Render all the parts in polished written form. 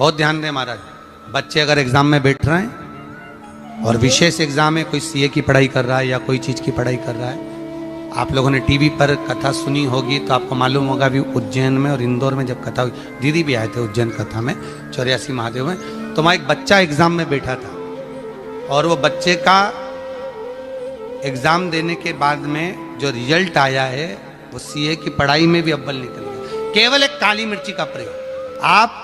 बहुत ध्यान दें महाराज। बच्चे अगर एग्जाम में बैठ रहे हैं और विशेष एग्जाम है, कोई सीए की पढ़ाई कर रहा है या कोई चीज की पढ़ाई कर रहा है, आप लोगों ने टीवी पर कथा सुनी होगी तो आपको मालूम होगा भी उज्जैन में और इंदौर में जब कथा हुई, दीदी भी आए थे उज्जैन कथा में 84 महादेव में, तो वहाँ एक बच्चा एग्जाम में बैठा था और वो बच्चे का एग्जाम देने के बाद में जो रिजल्ट आया है वो सीए की पढ़ाई में भी अव्वल निकल गया। केवल एक काली मिर्ची का प्रयोग। आप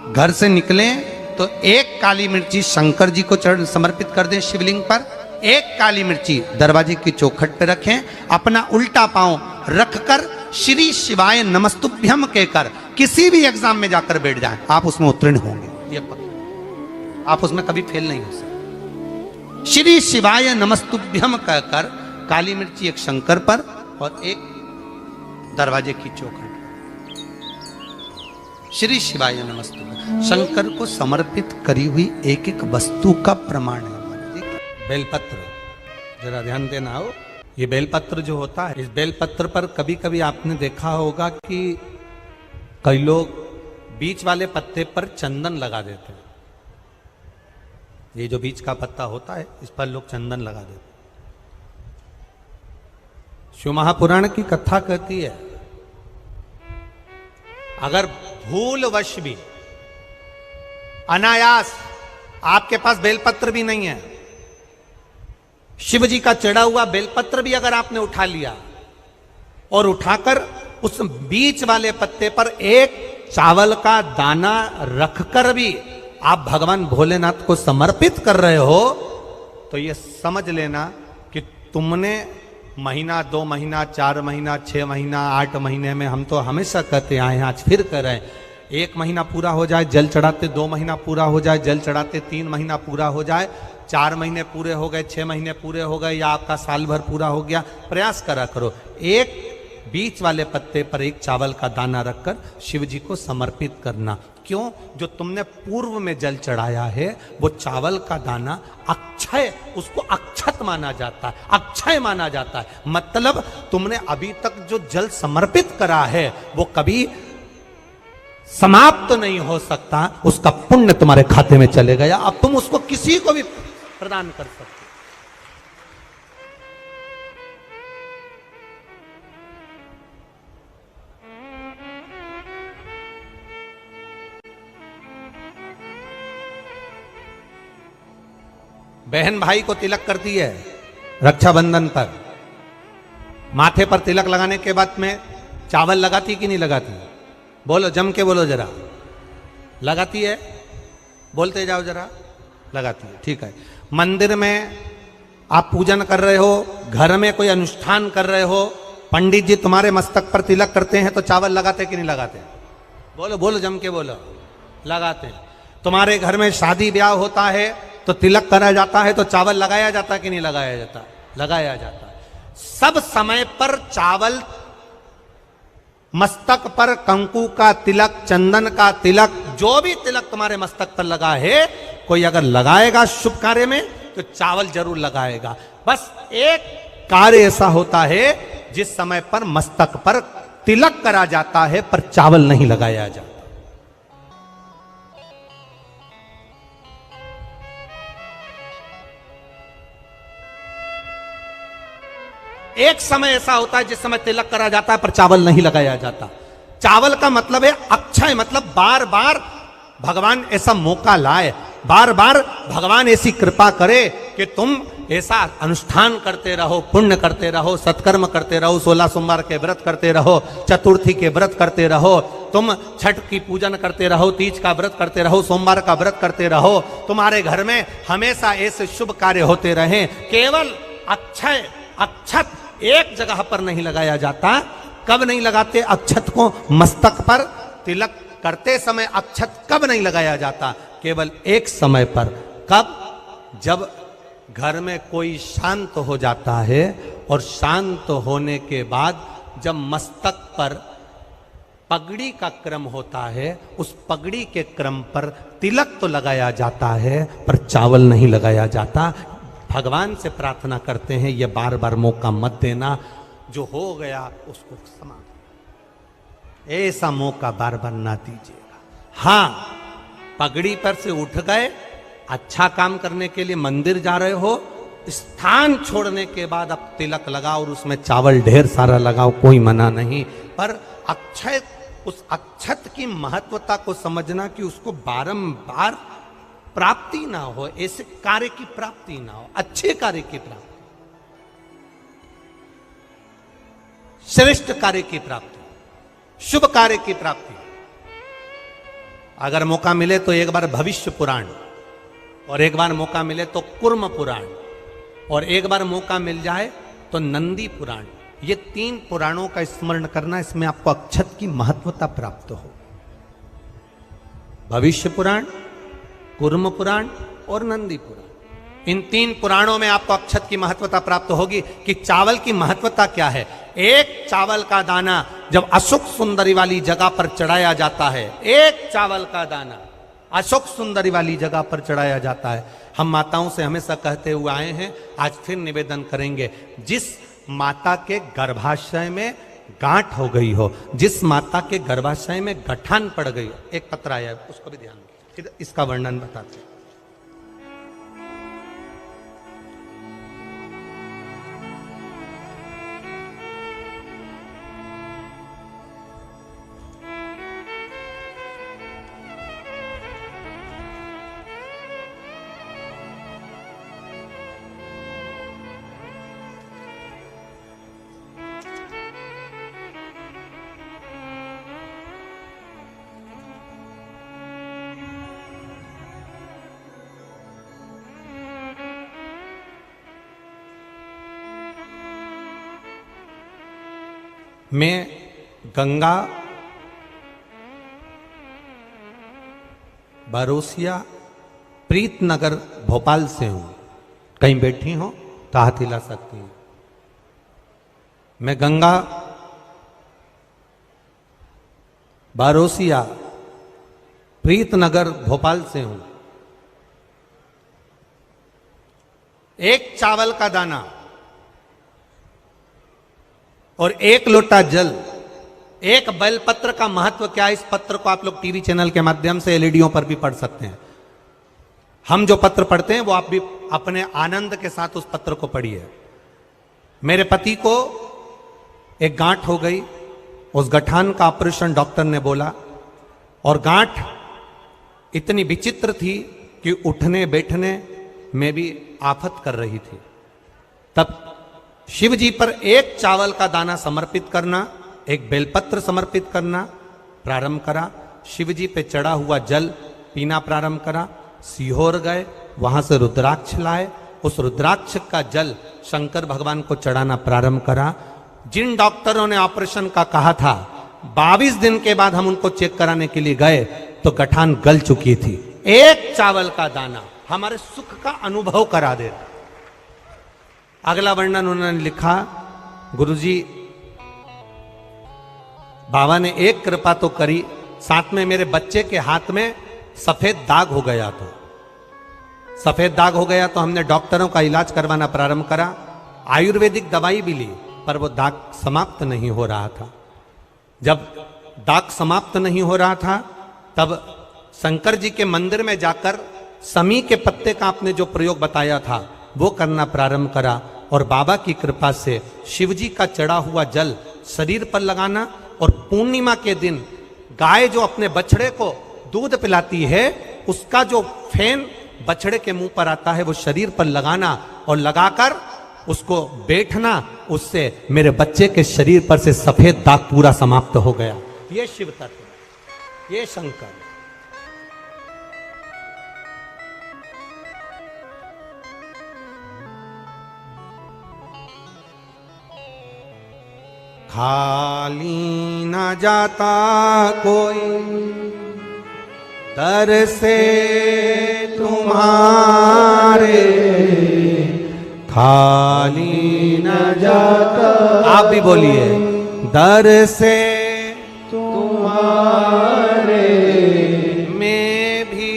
घर से निकलें तो एक काली मिर्ची शंकर जी को समर्पित कर दें शिवलिंग पर, एक काली मिर्ची दरवाजे की चौखट पे रखें, अपना उल्टा पांव रखकर श्री शिवाय नमस्तुभ्यम कहकर किसी भी एग्जाम में जाकर बैठ जाएं, आप उसमें उत्तीर्ण होंगे। ये पक्का, आप उसमें कभी फेल नहीं हो सकते। श्री शिवाय नमस्तुभ्यम कहकर काली मिर्ची एक शंकर पर और एक दरवाजे की चौखट। श्री शिवाय नमस्तुभ्यम शंकर को समर्पित करी हुई एक एक वस्तु का प्रमाण है। बेलपत्र, जरा ध्यान देना हो, ये बेलपत्र जो होता है, इस बेलपत्र पर कभी कभी आपने देखा होगा कि कई लोग बीच वाले पत्ते पर चंदन लगा देते हैं। ये जो बीच का पत्ता होता है इस पर लोग चंदन लगा देते हैं। शिव महापुराण की कथा कहती है अगर भूलवश भी अनायास आपके पास बेलपत्र भी नहीं है, शिव जी का चढ़ा हुआ बेलपत्र भी अगर आपने उठा लिया और उठाकर उस बीच वाले पत्ते पर एक चावल का दाना रखकर भी आप भगवान भोलेनाथ को समर्पित कर रहे हो, तो ये समझ लेना कि तुमने महीना, 2 महीना, 4 महीना, 6 महीना, 8 महीने में, हम तो हमेशा कहते आए हैं, आज फिर कह रहे हैं, 1 महीना पूरा हो जाए जल चढ़ाते, 2 महीना पूरा हो जाए जल चढ़ाते, 3 महीना पूरा हो जाए, 4 महीने पूरे हो गए, 6 महीने पूरे हो गए, या आपका साल भर पूरा हो गया, प्रयास करा करो एक बीच वाले पत्ते पर एक चावल का दाना रखकर शिव जी को समर्पित करना। क्यों? जो तुमने पूर्व में जल चढ़ाया है वो चावल का दाना अक्षय, उसको अक्षत माना जाता है, अक्षय माना जाता है। मतलब तुमने अभी तक जो जल समर्पित करा है वो कभी समाप्त तो नहीं हो सकता, उसका पुण्य तुम्हारे खाते में चले गया, अब तुम उसको किसी को भी प्रदान कर सकते। बहन भाई को तिलक करती है रक्षाबंधन पर, माथे पर तिलक लगाने के बाद में चावल लगाती कि नहीं लगाती? बोलो, जम के बोलो जरा। लगाती है? बोलते जाओ जरा। लगाती है, ठीक है। मंदिर में आप पूजन कर रहे हो, घर में कोई अनुष्ठान कर रहे हो, पंडित जी तुम्हारे मस्तक पर तिलक करते हैं तो चावल लगाते कि नहीं लगाते? बोलो बोलो, जम के बोलो। लगाते हैं। तुम्हारे घर में शादी ब्याह होता है तो तिलक करा जाता है तो चावल लगाया जाता कि नहीं लगाया जाता? लगाया जाता। सब समय पर चावल, मस्तक पर कंकु का तिलक, चंदन का तिलक, जो भी तिलक तुम्हारे मस्तक पर लगा है, कोई अगर लगाएगा शुभ कार्य में तो चावल जरूर लगाएगा। बस एक कार्य ऐसा होता है जिस समय पर मस्तक पर तिलक करा जाता है पर चावल नहीं लगाया जाता। एक समय ऐसा होता है जिस समय तिलक करा जाता है पर चावल नहीं लगाया जाता। चावल का मतलब है अक्षय, मतलब बार बार भगवान ऐसा मौका लाए, बार बार भगवान ऐसी कृपा करे कि तुम ऐसा अनुष्ठान करते रहो, पुण्य करते रहो, सत्कर्म करते रहो, 16 सोमवार के व्रत करते रहो, चतुर्थी के व्रत करते रहो, तुम छठ की पूजन करते रहो, तीज का व्रत करते रहो, सोमवार का व्रत करते रहो, तुम्हारे घर में हमेशा ऐसे शुभ कार्य होते रहे। केवल अक्षय, अक्षत एक जगह पर नहीं लगाया जाता। कब नहीं लगाते अक्षत को? मस्तक पर तिलक करते समय अक्षत कब नहीं लगाया जाता? केवल एक समय पर। कब? जब घर में कोई शांत हो जाता है और शांत होने के बाद जब मस्तक पर पगड़ी का क्रम होता है, उस पगड़ी के क्रम पर तिलक तो लगाया जाता है पर चावल नहीं लगाया जाता। भगवान से प्रार्थना करते हैं ये बार बार मौका मत देना, जो हो गया उसको समाप्त, ऐसा मौका बार बार ना दीजिएगा। हाँ, पगड़ी पर से उठ गए, अच्छा काम करने के लिए मंदिर जा रहे हो, स्थान छोड़ने के बाद अब तिलक लगाओ और उसमें चावल ढेर सारा लगाओ, कोई मना नहीं। पर अक्षय, उस अक्षत की महत्वता को समझना कि उसको बारंबार प्राप्ति ना हो, ऐसे कार्य की प्राप्ति ना हो, अच्छे कार्य की प्राप्ति, श्रेष्ठ कार्य की प्राप्ति, शुभ कार्य की प्राप्ति। अगर मौका मिले तो एक बार भविष्य पुराण, और एक बार मौका मिले तो कुर्म पुराण, और एक बार मौका मिल जाए तो नंदी पुराण, ये 3 पुराणों का स्मरण करना, इसमें आपको अक्षत की महत्वता प्राप्त हो। भविष्य पुराण, कुर्म पुराण और नंदी पुराण, इन 3 पुराणों में आपको अक्षत की महत्वता प्राप्त होगी कि चावल की महत्वता क्या है। एक चावल का दाना जब अशोक सुंदरी वाली जगह पर चढ़ाया जाता है, एक चावल का दाना अशोक सुंदरी वाली जगह पर चढ़ाया जाता है। हम माताओं से हमेशा कहते हुए आए हैं, आज फिर निवेदन करेंगे, जिस माता के गर्भाशय में गांठ हो गई हो, जिस माता के गर्भाशय में गठान पड़ गई हो, एक पत्र आया है उसको भी ध्यान दें, इसका वर्णन बताते हैं। मैं गंगा बारोसिया प्रीतनगर भोपाल से हूं। कहीं बैठी हो तो हाथ हिला सकती हूं। मैं गंगा बारोसिया प्रीतनगर भोपाल से हूं। एक चावल का दाना और 1 लोटा जल, एक बेलपत्र का महत्व क्या है, इस पत्र को आप लोग टीवी चैनल के माध्यम से एलईडीओं पर भी पढ़ सकते हैं। हम जो पत्र पढ़ते हैं वो आप भी अपने आनंद के साथ उस पत्र को पढ़िए। मेरे पति को एक गांठ हो गई, उस गठान का ऑपरेशन डॉक्टर ने बोला, और गांठ इतनी विचित्र थी कि उठने बैठने में भी आफत कर रही थी। तब शिव जी पर एक चावल का दाना समर्पित करना, एक बेलपत्र समर्पित करना प्रारंभ करा। शिव जी पे चढ़ा हुआ जल पीना प्रारंभ करा। सीहोर गए, वहां से रुद्राक्ष लाए, उस रुद्राक्ष का जल शंकर भगवान को चढ़ाना प्रारंभ करा। जिन डॉक्टरों ने ऑपरेशन का कहा था, 22 दिन के बाद हम उनको चेक कराने के लिए गए तो गठान गल चुकी थी। एक चावल का दाना हमारे सुख का अनुभव करा देता। अगला वर्णन उन्होंने लिखा, गुरुजी बाबा ने एक कृपा तो करी, साथ में मेरे बच्चे के हाथ में सफेद दाग हो गया था। सफेद दाग हो गया तो हमने डॉक्टरों का इलाज करवाना प्रारंभ करा। आयुर्वेदिक दवाई भी ली, पर वो दाग समाप्त नहीं हो रहा था। जब दाग समाप्त नहीं हो रहा था, तब शंकर जी के मंदिर में जाकर समी के पत्ते का आपने जो प्रयोग बताया था वो करना प्रारंभ करा, और बाबा की कृपा से शिव जी का चढ़ा हुआ जल शरीर पर लगाना, और पूर्णिमा के दिन गाय जो अपने बछड़े को दूध पिलाती है, उसका जो फेन बछड़े के मुंह पर आता है वो शरीर पर लगाना, और लगाकर उसको बैठना। उससे मेरे बच्चे के शरीर पर से सफेद दाग पूरा समाप्त हो गया। ये शिव तत्व, ये शंकर। खाली न जाता कोई दर से तुम्हारे, खाली न जाता, आप भी बोलिए, दर से तुम्हारे, मैं भी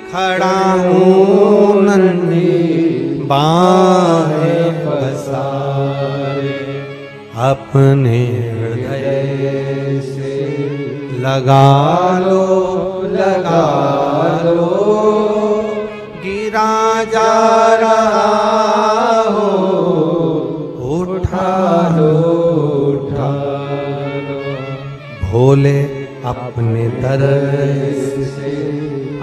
खड़ा हूँ नन्ही बाहें पसारे, अपने हृदय से लगा लो, लगा लो जा रहा हो, उठा लो उठा लो भोले अपने दर से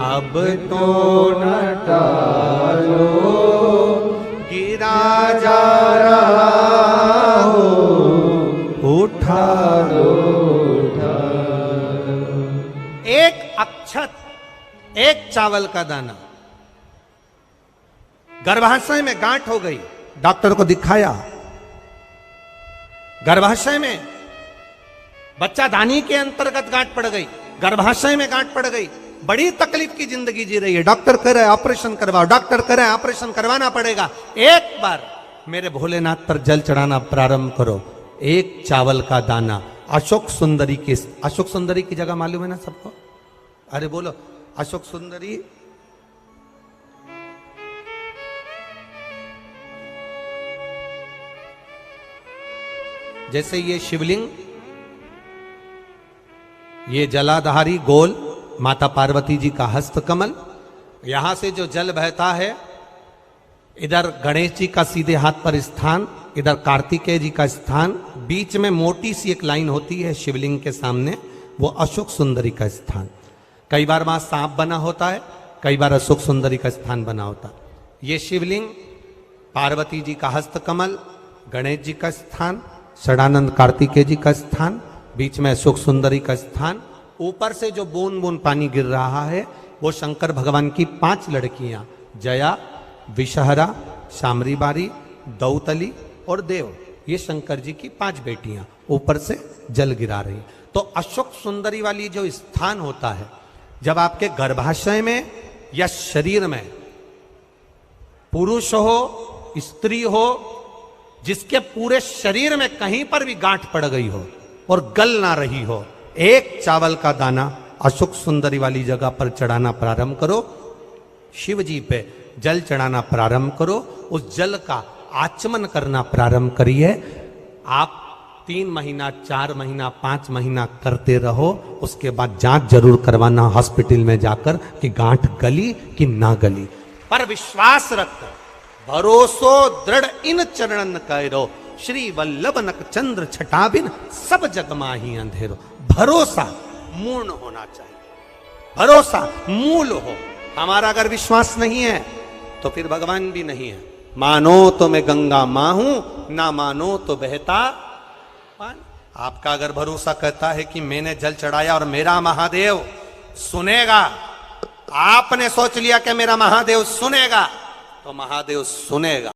अब तो न टालो, गिरा जा रहा हो, उठा लो उठा लो। एक अक्षत, एक चावल का दाना, गर्भाशय में गांठ हो गई, डॉक्टर को दिखाया, गर्भाशय में बच्चा दानी के अंतर्गत गांठ पड़ गई, गर्भाशय में गांठ पड़ गई, बड़ी तकलीफ की जिंदगी जी रही है, डॉक्टर कह रहे हैं ऑपरेशन करवाओ, डॉक्टर कह रहे हैं ऑपरेशन करवाना पड़ेगा। एक बार मेरे भोलेनाथ पर जल चढ़ाना प्रारंभ करो। एक चावल का दाना, अशोक सुंदरी की, अशोक सुंदरी की जगह मालूम है ना सबको? अरे बोलो, अशोक सुंदरी जैसे ये शिवलिंग, ये जलाधारी गोल माता पार्वती जी का हस्त कमल, यहां से जो जल बहता है, इधर गणेश जी का सीधे हाथ पर स्थान, इधर कार्तिकेय जी का स्थान, बीच में मोटी सी एक लाइन होती है शिवलिंग के सामने, वो अशोक सुंदरी का स्थान। कई बार वहां सांप बना होता है, कई बार अशोक सुंदरी का स्थान बना होता है। ये शिवलिंग, पार्वती जी का हस्त कमल, गणेश जी का स्थान, षडानंद कार्तिकेय जी का स्थान, बीच में अशोक सुंदरी का स्थान, ऊपर से जो बूंद बूंद पानी गिर रहा है वो शंकर भगवान की 5 लड़कियां, जया, विषहरा, शामरी बारी, दौतली और देव, ये शंकर जी की 5 बेटियां ऊपर से जल गिरा रही। तो अशोक सुंदरी वाली जो स्थान होता है, जब आपके गर्भाशय में या शरीर में पुरुष हो, स्त्री हो, जिसके पूरे शरीर में कहीं पर भी गांठ पड़ गई हो और गल ना रही हो, एक चावल का दाना अशोक सुंदरी वाली जगह पर चढ़ाना प्रारंभ करो, शिव जी पे जल चढ़ाना प्रारंभ करो, उस जल का आचमन करना प्रारंभ करिए। आप 3 महीना, 4 महीना, 5 महीना करते रहो, उसके बाद जांच जरूर करवाना हॉस्पिटल में जाकर कि गांठ गली कि ना गली। पर विश्वास रख, भरोसो दृढ़ इन चरणन कैरो, श्री वल्लभ नक चंद्र छटाबिन सब जग माही अंधेरो। भरोसा मूर्ण होना चाहिए, भरोसा मूल हो। हमारा अगर विश्वास नहीं है तो फिर भगवान भी नहीं है। मानो तो मैं गंगा मां हूं, ना मानो तो बहता पानी। आपका अगर भरोसा कहता है कि मैंने जल चढ़ाया और मेरा महादेव सुनेगा, आपने सोच लिया कि मेरा महादेव सुनेगा, तो महादेव सुनेगा।